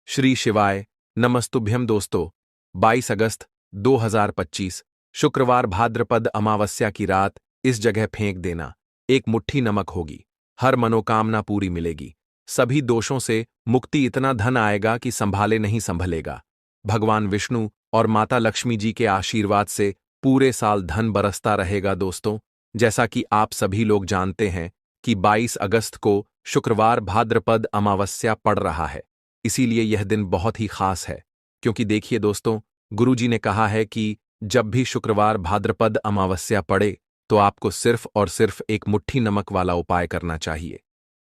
श्री शिवाय नमस्तुभ्यम दोस्तों। 22 अगस्त 2025 शुक्रवार भाद्रपद अमावस्या की रात इस जगह फेंक देना। एक मुट्ठी नमक होगी, हर मनोकामना पूरी मिलेगी, सभी दोषों से मुक्ति, इतना धन आएगा कि संभाले नहीं संभलेगा। भगवान विष्णु और माता लक्ष्मी जी के आशीर्वाद से पूरे साल धन बरसता रहेगा। दोस्तों, जैसा कि आप सभी लोग जानते हैं कि 22 अगस्त को शुक्रवार भाद्रपद अमावस्या पड़ रहा है, इसीलिए यह दिन बहुत ही खास है। क्योंकि देखिए दोस्तों, गुरुजी ने कहा है कि जब भी शुक्रवार भाद्रपद अमावस्या पड़े तो आपको सिर्फ और सिर्फ एक मुट्ठी नमक वाला उपाय करना चाहिए।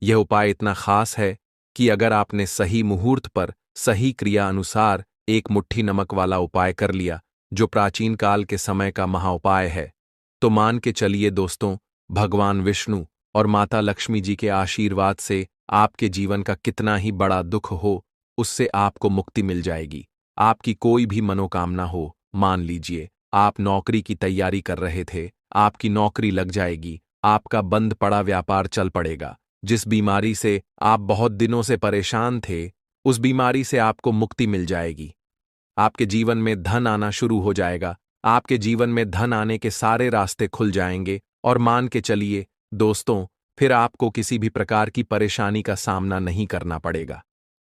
यह उपाय इतना खास है कि अगर आपने सही मुहूर्त पर सही क्रिया अनुसार एक मुट्ठी नमक वाला उपाय कर लिया, जो प्राचीन काल के समय का महाउपाय है, तो मान के चलिए दोस्तों, भगवान विष्णु और माता लक्ष्मी जी के आशीर्वाद से आपके जीवन का कितना ही बड़ा दुख हो, उससे आपको मुक्ति मिल जाएगी। आपकी कोई भी मनोकामना हो, मान लीजिए आप नौकरी की तैयारी कर रहे थे, आपकी नौकरी लग जाएगी, आपका बंद पड़ा व्यापार चल पड़ेगा, जिस बीमारी से आप बहुत दिनों से परेशान थे, उस बीमारी से आपको मुक्ति मिल जाएगी। आपके जीवन में धन आना शुरू हो जाएगा, आपके जीवन में धन आने के सारे रास्ते खुल जाएंगे और मान के चलिए दोस्तों, फिर आपको किसी भी प्रकार की परेशानी का सामना नहीं करना पड़ेगा।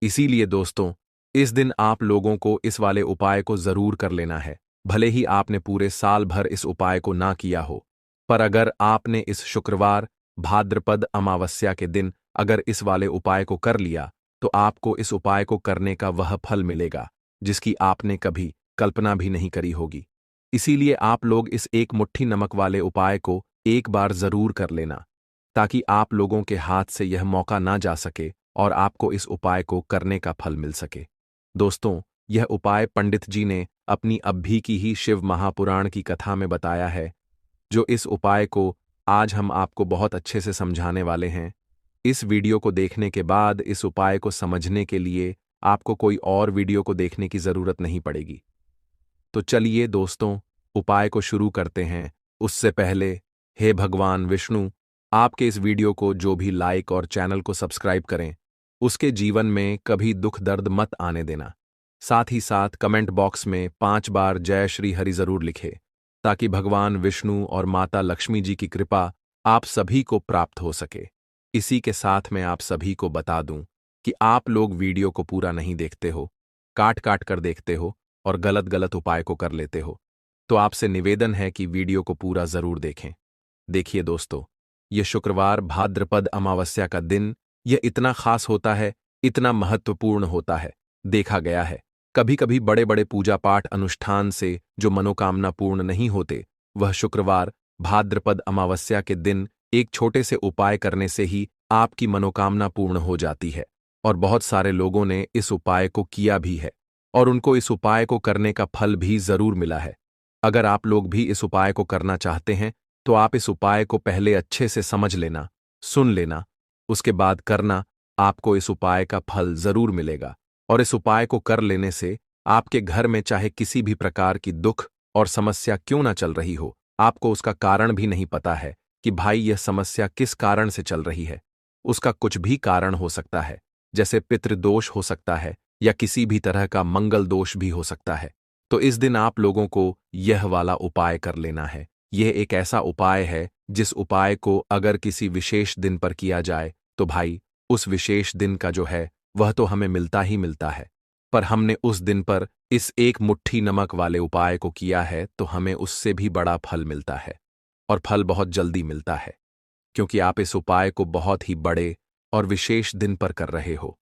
इसीलिए दोस्तों, इस दिन आप लोगों को इस वाले उपाय को जरूर कर लेना है। भले ही आपने पूरे साल भर इस उपाय को ना किया हो, पर अगर आपने इस शुक्रवार भाद्रपद अमावस्या के दिन अगर इस वाले उपाय को कर लिया, तो आपको इस उपाय को करने का वह फल मिलेगा जिसकी आपने कभी कल्पना भी नहीं करी होगी। इसीलिए आप लोग इस एक मुट्ठी नमक वाले उपाय को एक बार जरूर कर लेना, ताकि आप लोगों के हाथ से यह मौका ना जा सके और आपको इस उपाय को करने का फल मिल सके। दोस्तों, यह उपाय पंडित जी ने अपनी अभी की ही शिव महापुराण की कथा में बताया है, जो इस उपाय को आज हम आपको बहुत अच्छे से समझाने वाले हैं। इस वीडियो को देखने के बाद इस उपाय को समझने के लिए आपको कोई और वीडियो को देखने की जरूरत नहीं पड़ेगी। तो चलिए दोस्तों, उपाय को शुरू करते हैं। उससे पहले, हे भगवान विष्णु, आपके इस वीडियो को जो भी लाइक और चैनल को सब्सक्राइब करें, उसके जीवन में कभी दुख दर्द मत आने देना। साथ ही साथ कमेंट बॉक्स में 5 बार जय श्री हरि जरूर लिखे, ताकि भगवान विष्णु और माता लक्ष्मी जी की कृपा आप सभी को प्राप्त हो सके। इसी के साथ मैं आप सभी को बता दूं कि आप लोग वीडियो को पूरा नहीं देखते हो, काट काट कर देखते हो और गलत गलत उपाय को कर लेते हो, तो आपसे निवेदन है कि वीडियो को पूरा जरूर देखें। देखिए दोस्तों, यह शुक्रवार भाद्रपद अमावस्या का दिन यह इतना खास होता है, इतना महत्वपूर्ण होता है। देखा गया है कभी कभी बड़े बड़े पूजा पाठ अनुष्ठान से जो मनोकामना पूर्ण नहीं होते, वह शुक्रवार भाद्रपद अमावस्या के दिन एक छोटे से उपाय करने से ही आपकी मनोकामना पूर्ण हो जाती है। और बहुत सारे लोगों ने इस उपाय को किया भी है और उनको इस उपाय को करने का फल भी जरूर मिला है। अगर आप लोग भी इस उपाय को करना चाहते हैं, तो आप इस उपाय को पहले अच्छे से समझ लेना, सुन लेना, उसके बाद करना। आपको इस उपाय का फल जरूर मिलेगा और इस उपाय को कर लेने से आपके घर में चाहे किसी भी प्रकार की दुख और समस्या क्यों ना चल रही हो, आपको उसका कारण भी नहीं पता है कि भाई यह समस्या किस कारण से चल रही है। उसका कुछ भी कारण हो सकता है, जैसे पितृदोष हो सकता है या किसी भी तरह का मंगल दोष भी हो सकता है। तो इस दिन आप लोगों को यह वाला उपाय कर लेना है। यह एक ऐसा उपाय है जिस उपाय को अगर किसी विशेष दिन पर किया जाए, तो भाई उस विशेष दिन का जो है वह तो हमें मिलता ही मिलता है, पर हमने उस दिन पर इस एक मुट्ठी नमक वाले उपाय को किया है तो हमें उससे भी बड़ा फल मिलता है, और फल बहुत जल्दी मिलता है, क्योंकि आप इस उपाय को बहुत ही बड़े और विशेष दिन पर कर रहे हो।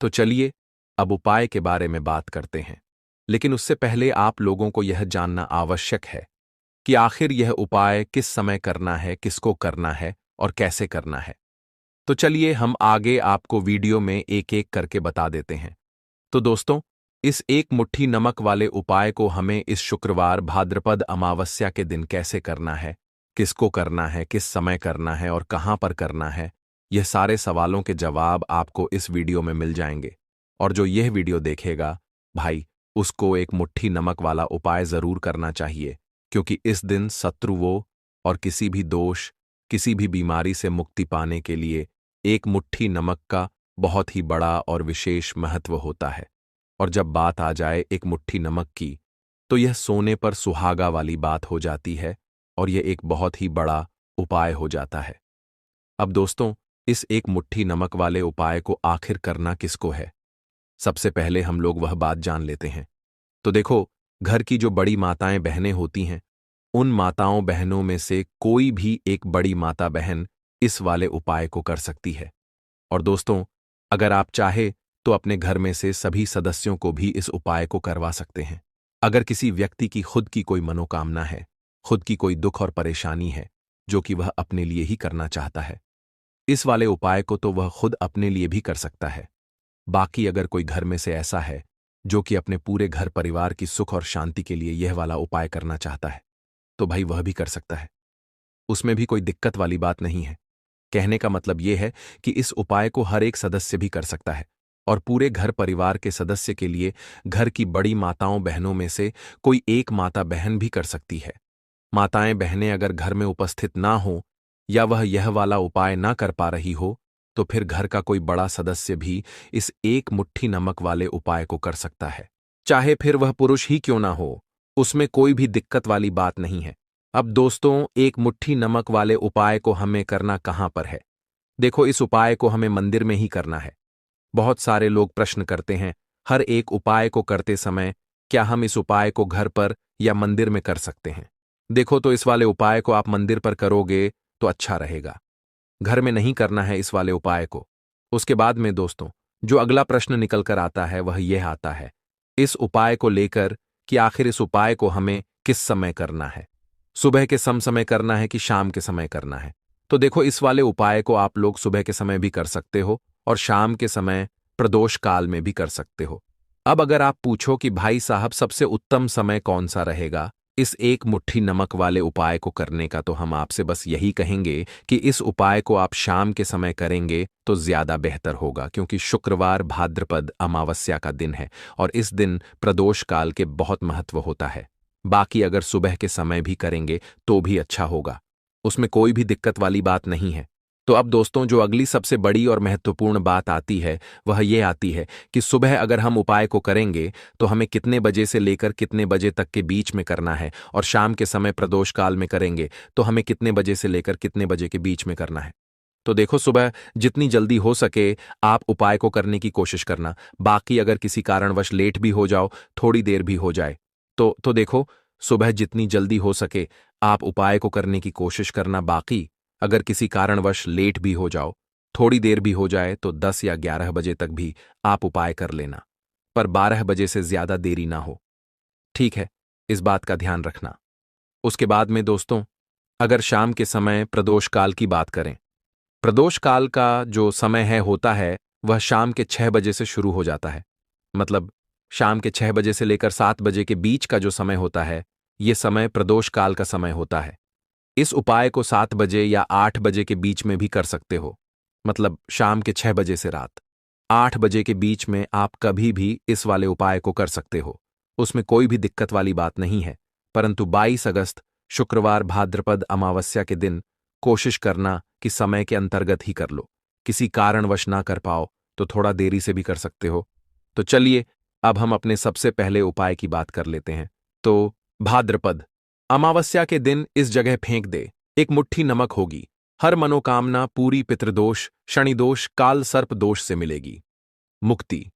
तो चलिए अब उपाय के बारे में बात करते हैं, लेकिन उससे पहले आप लोगों को यह जानना आवश्यक है कि आखिर यह उपाय किस समय करना है, किसको करना है और कैसे करना है। तो चलिए हम आगे आपको वीडियो में एक एक करके बता देते हैं। तो दोस्तों, इस एक मुट्ठी नमक वाले उपाय को हमें इस शुक्रवार भाद्रपद अमावस्या के दिन कैसे करना है, किसको करना है, किस समय करना है और कहां पर करना है, यह सारे सवालों के जवाब आपको इस वीडियो में मिल जाएंगे। और जो यह वीडियो देखेगा भाई, उसको एक मुट्ठी नमक वाला उपाय जरूर करना चाहिए, क्योंकि इस दिन शत्रुओं और किसी भी दोष, किसी भी बीमारी से मुक्ति पाने के लिए एक मुट्ठी नमक का बहुत ही बड़ा और विशेष महत्व होता है। और जब बात आ जाए एक मुट्ठी नमक की, तो यह सोने पर सुहागा वाली बात हो जाती है और यह एक बहुत ही बड़ा उपाय हो जाता है। अब दोस्तों, इस एक मुट्ठी नमक वाले उपाय को आखिर करना किसको है? सबसे पहले हम लोग वह बात जान लेते हैं। तो देखो, घर की जो बड़ी माताएं बहनें होती हैं, उन माताओं बहनों में से कोई भी एक बड़ी माता बहन इस वाले उपाय को कर सकती है। और दोस्तों, अगर आप चाहे तो अपने घर में से सभी सदस्यों को भी इस उपाय को करवा सकते हैं। अगर किसी व्यक्ति की खुद की कोई मनोकामना है, खुद की कोई दुख और परेशानी है, जो कि वह अपने लिए ही करना चाहता है, इस वाले उपाय को तो वह खुद अपने लिए भी कर सकता है। बाकी अगर कोई घर में से ऐसा है जो कि अपने पूरे घर परिवार की सुख और शांति के लिए यह वाला उपाय करना चाहता है, तो भाई वह भी कर सकता है। उसमें भी कोई दिक्कत वाली बात नहीं है। कहने का मतलब यह है कि इस उपाय को हर एक सदस्य भी कर सकता है और पूरे घर परिवार के सदस्य के लिए घर की बड़ी माताओं बहनों में से कोई एक माता बहन भी कर सकती है। माताएं बहनें अगर घर में उपस्थित ना हो या वह यह वाला उपाय ना कर पा रही हो, तो फिर घर का कोई बड़ा सदस्य भी इस एक मुट्ठी नमक वाले उपाय को कर सकता है। चाहे फिर वह पुरुष ही क्यों ना हो, उसमें कोई भी दिक्कत वाली बात नहीं है। अब दोस्तों, एक मुट्ठी नमक वाले उपाय को हमें करना कहाँ पर है? देखो, इस उपाय को हमें मंदिर में ही करना है। बहुत सारे लोग प्रश्न करते हैं, हर एक उपाय को करते समय क्या हम इस उपाय को घर पर या मंदिर में कर सकते हैं? देखो, तो इस वाले उपाय को आप मंदिर पर करोगे तो अच्छा रहेगा। घर में नहीं करना है इस वाले उपाय को। उसके बाद में दोस्तों, जो अगला प्रश्न निकल कर आता है वह यह आता है इस उपाय को लेकर कि आखिर इस उपाय को हमें किस समय करना है? सुबह के समय करना है कि शाम के समय करना है? तो देखो, इस वाले उपाय को आप लोग सुबह के समय भी कर सकते हो और शाम के समय प्रदोष काल में भी कर सकते हो। अब अगर आप पूछो कि भाई साहब सबसे उत्तम समय कौन सा रहेगा इस एक मुट्ठी नमक वाले उपाय को करने का, तो हम आपसे बस यही कहेंगे कि इस उपाय को आप शाम के समय करेंगे तो ज्यादा बेहतर होगा, क्योंकि शुक्रवार भाद्रपद अमावस्या का दिन है और इस दिन प्रदोष काल के बहुत महत्व होता है। बाकी अगर सुबह के समय भी करेंगे तो भी अच्छा होगा, उसमें कोई भी दिक्कत वाली बात नहीं है। तो अब दोस्तों, जो अगली सबसे बड़ी और महत्वपूर्ण बात आती है वह ये आती है कि सुबह अगर हम उपाय को करेंगे तो हमें कितने बजे से लेकर कितने बजे तक के बीच में करना है, और शाम के समय प्रदोष काल में करेंगे तो हमें कितने बजे से लेकर कितने बजे के बीच में करना है। तो देखो, सुबह जितनी जल्दी हो सके आप उपाय को करने की कोशिश करना। बाकी अगर किसी कारणवश लेट भी हो जाओ, थोड़ी देर भी हो जाए, तो देखो, सुबह जितनी जल्दी हो सके आप उपाय को करने की कोशिश करना। बाकी अगर किसी कारणवश लेट भी हो जाओ, थोड़ी देर भी हो जाए, तो 10 या 11 बजे तक भी आप उपाय कर लेना, पर 12 बजे से ज्यादा देरी ना हो। ठीक है, इस बात का ध्यान रखना। उसके बाद में दोस्तों, अगर शाम के समय प्रदोष काल की बात करें, प्रदोष काल का जो समय है होता है वह शाम के 6 बजे से शुरू हो जाता है। मतलब शाम के 6 बजे से लेकर 7 बजे के बीच का जो समय होता है, ये समय प्रदोष काल का समय होता है। इस उपाय को 7 बजे या 8 बजे के बीच में भी कर सकते हो। मतलब शाम के 6 बजे से रात 8 बजे के बीच में आप कभी भी इस वाले उपाय को कर सकते हो, उसमें कोई भी दिक्कत वाली बात नहीं है। परंतु 22 अगस्त शुक्रवार भाद्रपद अमावस्या के दिन कोशिश करना कि समय के अंतर्गत ही कर लो। किसी कारणवश ना कर पाओ तो थोड़ा देरी से भी कर सकते हो। तो चलिए, अब हम अपने सबसे पहले उपाय की बात कर लेते हैं। तो भाद्रपद अमावस्या के दिन इस जगह फेंक दे, एक मुट्ठी नमक होगी। हर मनोकामना पूरी, पितृदोष, शनिदोष, काल सर्प दोष से मिलेगी मुक्ति।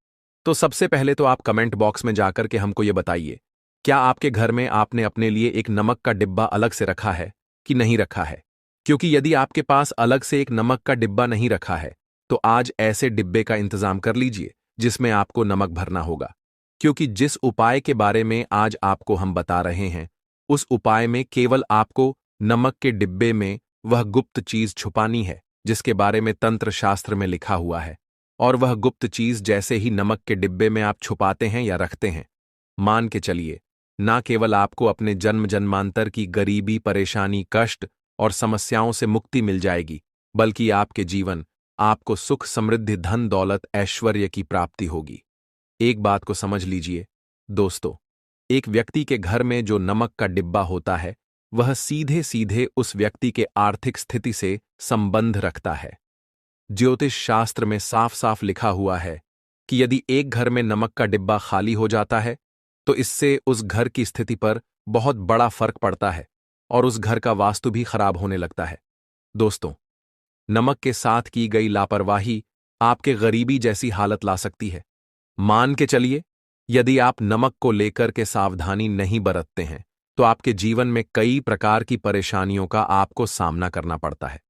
तो सबसे पहले तो आप कमेंट बॉक्स में जाकर के हमको ये बताइए, क्या आपके घर में आपने अपने लिए एक नमक का डिब्बा अलग से रखा है कि नहीं रखा है? क्योंकि यदि आपके पास अलग से एक नमक का डिब्बा नहीं रखा है, तो आज ऐसे डिब्बे का इंतजाम कर लीजिए जिसमें आपको नमक भरना होगा। क्योंकि जिस उपाय के बारे में आज आपको हम बता रहे हैं, उस उपाय में केवल आपको नमक के डिब्बे में वह गुप्त चीज छुपानी है जिसके बारे में तंत्र शास्त्र में लिखा हुआ है। और वह गुप्त चीज जैसे ही नमक के डिब्बे में आप छुपाते हैं या रखते हैं, मान के चलिए, ना केवल आपको अपने जन्म जन्मांतर की गरीबी, परेशानी, कष्ट और समस्याओं से मुक्ति मिल जाएगी, बल्कि आपके जीवन, आपको सुख, समृद्धि, धन दौलत, ऐश्वर्य की प्राप्ति होगी। एक बात को समझ लीजिए दोस्तों, एक व्यक्ति के घर में जो नमक का डिब्बा होता है वह सीधे सीधे उस व्यक्ति के आर्थिक स्थिति से संबंध रखता है। ज्योतिष शास्त्र में साफ साफ लिखा हुआ है कि यदि एक घर में नमक का डिब्बा खाली हो जाता है तो इससे उस घर की स्थिति पर बहुत बड़ा फर्क पड़ता है और उस घर का वास्तु भी खराब होने लगता है। दोस्तों, नमक के साथ की गई लापरवाही आपके गरीबी जैसी हालत ला सकती है। मान के चलिए, यदि आप नमक को लेकर के सावधानी नहीं बरतते हैं तो आपके जीवन में कई प्रकार की परेशानियों का आपको सामना करना पड़ता है।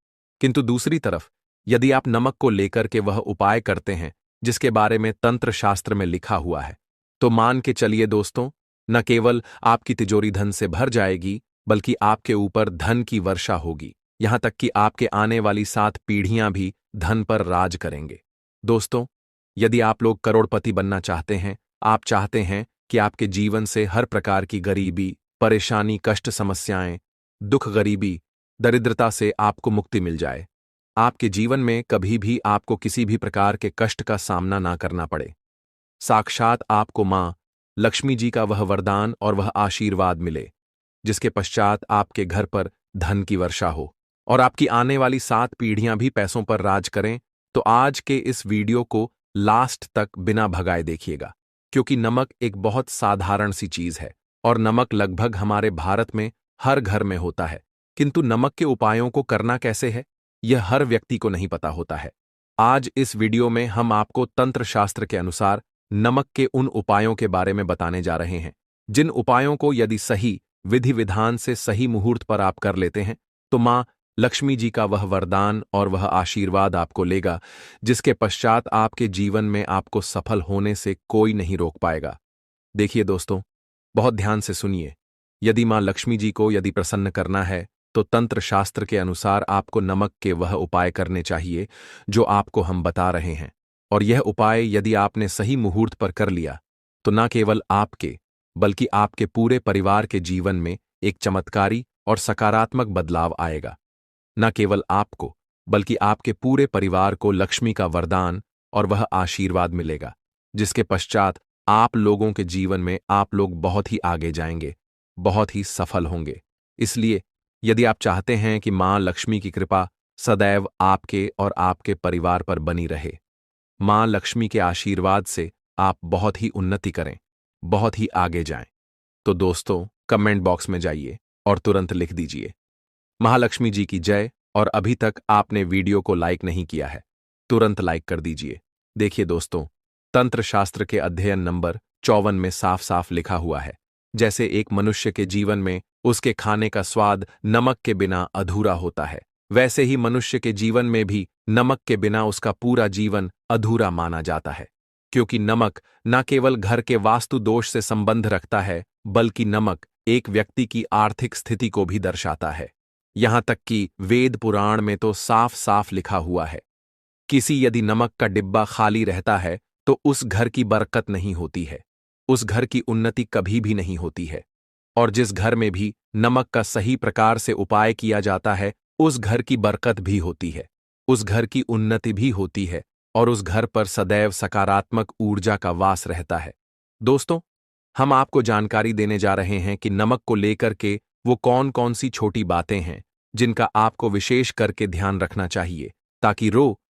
किंतु दूसरी तरफ, यदि आप नमक को लेकर के वह उपाय करते हैं जिसके बारे में तंत्र शास्त्र में लिखा हुआ है, तो मान के चलिए दोस्तों, न केवल आपकी तिजोरी धन से भर जाएगी बल्कि आपके ऊपर धन की वर्षा होगी। यहां तक कि आपके आने वाली 7 पीढ़ियां भी धन पर राज करेंगे। दोस्तों, यदि आप लोग करोड़पति बनना चाहते हैं, आप चाहते हैं कि आपके जीवन से हर प्रकार की गरीबी, परेशानी, कष्ट, समस्याएं, दुख, गरीबी, दरिद्रता से आपको मुक्ति मिल जाए, आपके जीवन में कभी भी आपको किसी भी प्रकार के कष्ट का सामना ना करना पड़े, साक्षात आपको मां लक्ष्मी जी का वह वरदान और वह आशीर्वाद मिले जिसके पश्चात आपके घर पर धन की वर्षा हो और आपकी आने वाली 7 पीढ़ियां भी पैसों पर राज करें, तो आज के इस वीडियो को लास्ट तक बिना भगाए देखिएगा, क्योंकि नमक एक बहुत साधारण सी चीज है और नमक लगभग हमारे भारत में हर घर में होता है। किंतु नमक के उपायों को करना कैसे है, यह हर व्यक्ति को नहीं पता होता है। आज इस वीडियो में हम आपको तंत्र शास्त्र के अनुसार नमक के उन उपायों के बारे में बताने जा रहे हैं, जिन उपायों को यदि सही विधि विधान से सही मुहूर्त पर आप कर लेते हैं तो मां लक्ष्मी जी का वह वरदान और वह आशीर्वाद आपको लेगा, जिसके पश्चात आपके जीवन में आपको सफल होने से कोई नहीं रोक पाएगा। देखिए दोस्तों, बहुत ध्यान से सुनिए। यदि मां लक्ष्मी जी को यदि प्रसन्न करना है तो तंत्र शास्त्र के अनुसार आपको नमक के वह उपाय करने चाहिए जो आपको हम बता रहे हैं। और यह उपाय यदि आपने सही मुहूर्त पर कर लिया तो न केवल आपके बल्कि आपके पूरे परिवार के जीवन में एक चमत्कारी और सकारात्मक बदलाव आएगा। न केवल आपको बल्कि आपके पूरे परिवार को लक्ष्मी का वरदान और वह आशीर्वाद मिलेगा, जिसके पश्चात आप लोगों के जीवन में आप लोग बहुत ही आगे जाएंगे, बहुत ही सफल होंगे। इसलिए यदि आप चाहते हैं कि मां लक्ष्मी की कृपा सदैव आपके और आपके परिवार पर बनी रहे, मां लक्ष्मी के आशीर्वाद से आप बहुत ही उन्नति करें, बहुत ही आगे जाएं, तो दोस्तों कमेंट बॉक्स में जाइए और तुरंत लिख दीजिए महालक्ष्मी जी की जय। और अभी तक आपने वीडियो को लाइक नहीं किया है, तुरंत लाइक कर दीजिए। देखिए दोस्तों, तंत्र शास्त्र के अध्ययन नंबर 54 में साफ साफ लिखा हुआ है, जैसे एक मनुष्य के जीवन में उसके खाने का स्वाद नमक के बिना अधूरा होता है, वैसे ही मनुष्य के जीवन में भी नमक के बिना उसका पूरा जीवन अधूरा माना जाता है। क्योंकि नमक न केवल घर के वास्तु दोष से संबंध रखता है, बल्कि नमक एक व्यक्ति की आर्थिक स्थिति को भी दर्शाता है। यहां तक कि वेद पुराण में तो साफ साफ लिखा हुआ है, किसी यदि नमक का डिब्बा खाली रहता है तो उस घर की बरकत नहीं होती है, उस घर की उन्नति कभी भी नहीं होती है। और जिस घर में भी नमक का सही प्रकार से उपाय किया जाता है, उस घर की बरकत भी होती है, उस घर की उन्नति भी होती है और उस घर पर सदैव सकारात्मक ऊर्जा का वास रहता है। दोस्तों, हम आपको जानकारी देने जा रहे हैं कि नमक को लेकर के वो कौन कौन सी छोटी बातें हैं जिनका आपको विशेष करके ध्यान रखना चाहिए, ताकि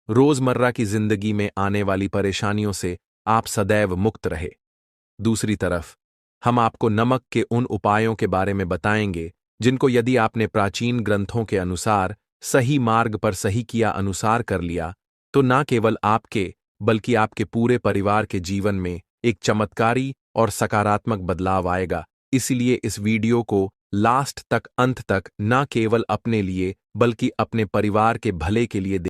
रोजमर्रा की जिंदगी में आने वाली परेशानियों से आप सदैव मुक्त रहे। दूसरी तरफ हम आपको नमक के उन उपायों के बारे में बताएंगे जिनको यदि आपने प्राचीन ग्रंथों के अनुसार सही मार्ग पर सही किया अनुसार कर लिया तो न केवल आपके बल्कि आपके पूरे परिवार के जीवन में एक चमत्कारी और सकारात्मक बदलाव आएगा। इसलिए इस वीडियो को लास्ट तक, अंत तक न केवल अपने लिए बल्कि अपने परिवार के भले के लिए